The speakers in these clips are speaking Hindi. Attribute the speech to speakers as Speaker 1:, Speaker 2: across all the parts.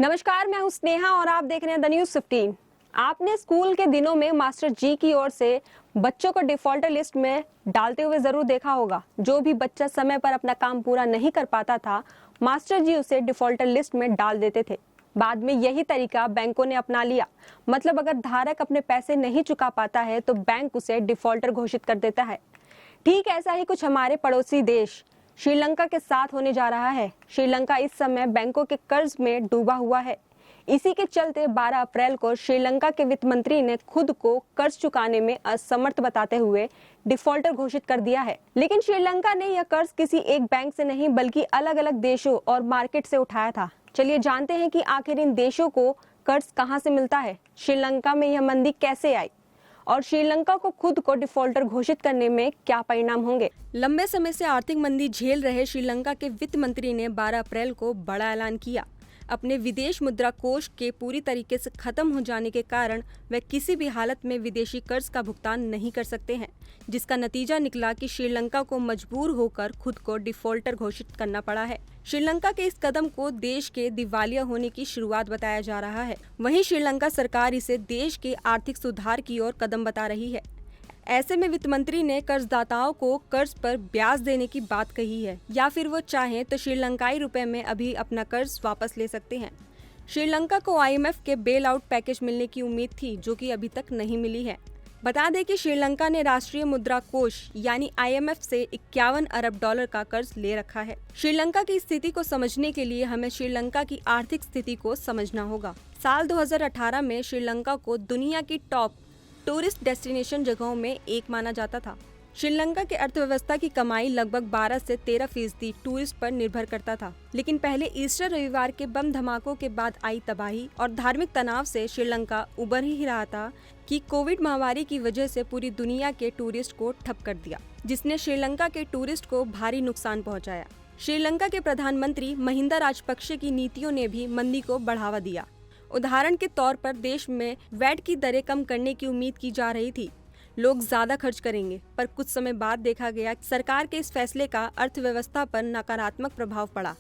Speaker 1: नमस्कार, मैं हूं स्नेहा और आप देख रहे हैं द न्यूज 15। आपने स्कूल के दिनों में मास्टर जी की ओर से बच्चों को डिफॉल्टर लिस्ट में डालते हुए जरूर देखा होगा। जो भी बच्चा समय पर अपना काम पूरा नहीं कर पाता था, मास्टर जी उसे डिफॉल्टर लिस्ट में डाल देते थे। बाद में यही तरीका बैंकों ने अपना लिया। मतलब अगर धारक अपने पैसे नहीं चुका पाता है तो बैंक उसे डिफॉल्टर घोषित कर देता है। ठीक ऐसा ही कुछ हमारे पड़ोसी देश श्रीलंका के साथ होने जा रहा है। श्रीलंका इस समय बैंकों के कर्ज में डूबा हुआ है। इसी के चलते 12 अप्रैल को श्रीलंका के वित्त मंत्री ने खुद को कर्ज चुकाने में असमर्थ बताते हुए डिफॉल्टर घोषित कर दिया है। लेकिन श्रीलंका ने यह कर्ज किसी एक बैंक से नहीं बल्कि अलग अलग देशों और मार्केट से उठाया था। चलिए जानते हैं कि आखिर इन देशों को कर्ज कहां से मिलता है, श्रीलंका में यह मंदी कैसे आई और श्रीलंका को खुद को डिफॉल्टर घोषित करने में क्या परिणाम होंगे। लंबे समय से आर्थिक मंदी झेल रहे श्रीलंका के वित्त मंत्री ने 12 अप्रैल को बड़ा ऐलान किया। अपने विदेश मुद्रा कोष के पूरी तरीके से खत्म हो जाने के कारण वे किसी भी हालत में विदेशी कर्ज का भुगतान नहीं कर सकते हैं, जिसका नतीजा निकला कि श्रीलंका को मजबूर होकर खुद को डिफॉल्टर घोषित करना पड़ा है। श्रीलंका के इस कदम को देश के दिवालिया होने की शुरुआत बताया जा रहा है। वहीं श्रीलंका सरकार इसे देश के आर्थिक सुधार की ओर कदम बता रही है। ऐसे में वित्त मंत्री ने कर्जदाताओं को कर्ज पर ब्याज देने की बात कही है, या फिर वो चाहें तो श्रीलंकाई रुपए में अभी अपना कर्ज वापस ले सकते हैं। श्रीलंका को IMF के बेल आउट पैकेज मिलने की उम्मीद थी, जो कि अभी तक नहीं मिली है। बता दें कि श्रीलंका ने राष्ट्रीय मुद्रा कोष यानी IMF से 51 अरब डॉलर का कर्ज ले रखा है। श्रीलंका की स्थिति को समझने के लिए हमें श्रीलंका की आर्थिक स्थिति को समझना होगा। साल 2018 में श्रीलंका को दुनिया की टॉप टूरिस्ट डेस्टिनेशन जगहों में एक माना जाता था। श्रीलंका के अर्थव्यवस्था की कमाई लगभग 12 से 13% टूरिस्ट पर निर्भर करता था। लेकिन पहले ईस्टर रविवार के बम धमाकों के बाद आई तबाही और धार्मिक तनाव से श्रीलंका उबर ही रहा था कि कोविड महामारी की वजह से पूरी दुनिया के टूरिस्ट को ठप कर दिया, जिसने श्रीलंका के टूरिस्ट को भारी नुकसान पहुंचाया। श्रीलंका के प्रधानमंत्री महिंदा राजपक्षे की नीतियों ने भी मंदी को बढ़ावा दिया। उदाहरण के तौर पर देश में वैट की दरें कम करने की उम्मीद की जा रही थी। लोग ज्यादा खर्च करेंगे, पर कुछ समय बाद देखा गया कि सरकार के इस फैसले का अर्थव्यवस्था पर नकारात्मक प्रभाव पड़ा।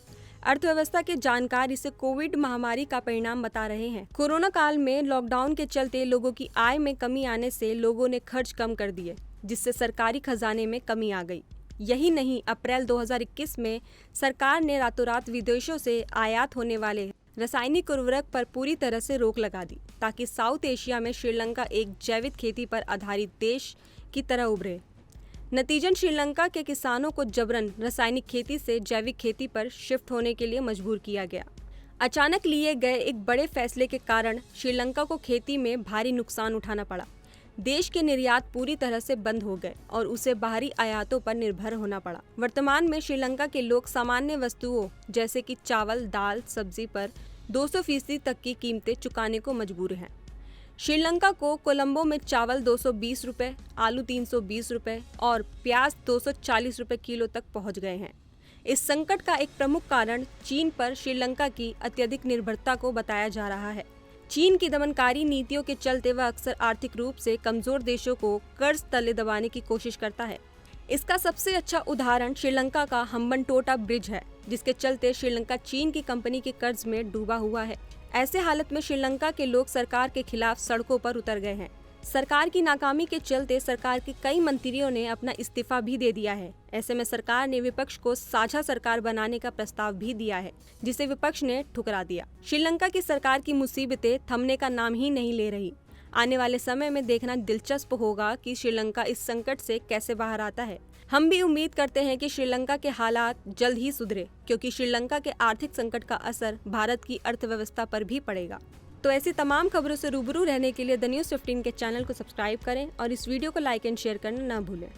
Speaker 1: अर्थव्यवस्था के जानकार इसे कोविड महामारी का परिणाम बता रहे हैं। कोरोना काल में लॉकडाउन के चलते लोगों की आय में कमी आने से लोगों ने खर्च कम कर दिए, जिससे सरकारी खजाने में कमी आ गई। यही नहीं, अप्रैल 2021 में सरकार ने रातों रात विदेशों से आयात होने वाले रासायनिक उर्वरक पर पूरी तरह से रोक लगा दी, ताकि साउथ एशिया में श्रीलंका एक जैविक खेती पर आधारित देश की तरह उभरे। नतीजन श्रीलंका के किसानों को जबरन रासायनिक खेती से जैविक खेती पर शिफ्ट होने के लिए मजबूर किया गया। अचानक लिए गए एक बड़े फैसले के कारण श्रीलंका को खेती में भारी नुकसान उठाना पड़ा। देश के निर्यात पूरी तरह से बंद हो गए और उसे बाहरी आयातों पर निर्भर होना पड़ा। वर्तमान में श्रीलंका के लोग सामान्य वस्तुओं जैसे कि चावल, दाल, सब्जी पर 200% तक की कीमतें चुकाने को मजबूर हैं। श्रीलंका को कोलंबो में चावल 220 रुपये, आलू 320 रुपये और प्याज 240 रुपये किलो तक पहुंच गए हैं। इस संकट का एक प्रमुख कारण चीन पर श्रीलंका की अत्यधिक निर्भरता को बताया जा रहा है। चीन की दमनकारी नीतियों के चलते वह अक्सर आर्थिक रूप से कमजोर देशों को कर्ज तले दबाने की कोशिश करता है। इसका सबसे अच्छा उदाहरण श्रीलंका का हम्बनटोटा ब्रिज है, जिसके चलते श्रीलंका चीन की कंपनी के कर्ज में डूबा हुआ है। ऐसे हालत में श्रीलंका के लोग सरकार के खिलाफ सड़कों पर उतर गए हैं। सरकार की नाकामी के चलते सरकार के कई मंत्रियों ने अपना इस्तीफा भी दे दिया है। ऐसे में सरकार ने विपक्ष को साझा सरकार बनाने का प्रस्ताव भी दिया है, जिसे विपक्ष ने ठुकरा दिया। श्रीलंका की सरकार की मुसीबतें थमने का नाम ही नहीं ले रही। आने वाले समय में देखना दिलचस्प होगा कि श्रीलंका इस संकट से कैसे बाहर आता है। हम भी उम्मीद करते हैं कि श्रीलंका के हालात जल्द ही सुधरे, क्योंकि श्रीलंका के आर्थिक संकट का असर भारत की अर्थव्यवस्था पर भी पड़ेगा। तो ऐसी तमाम खबरों से रूबरू रहने के लिए द न्यूज 15 के चैनल को सब्सक्राइब करें और इस वीडियो को लाइक एंड शेयर करना ना भूलें।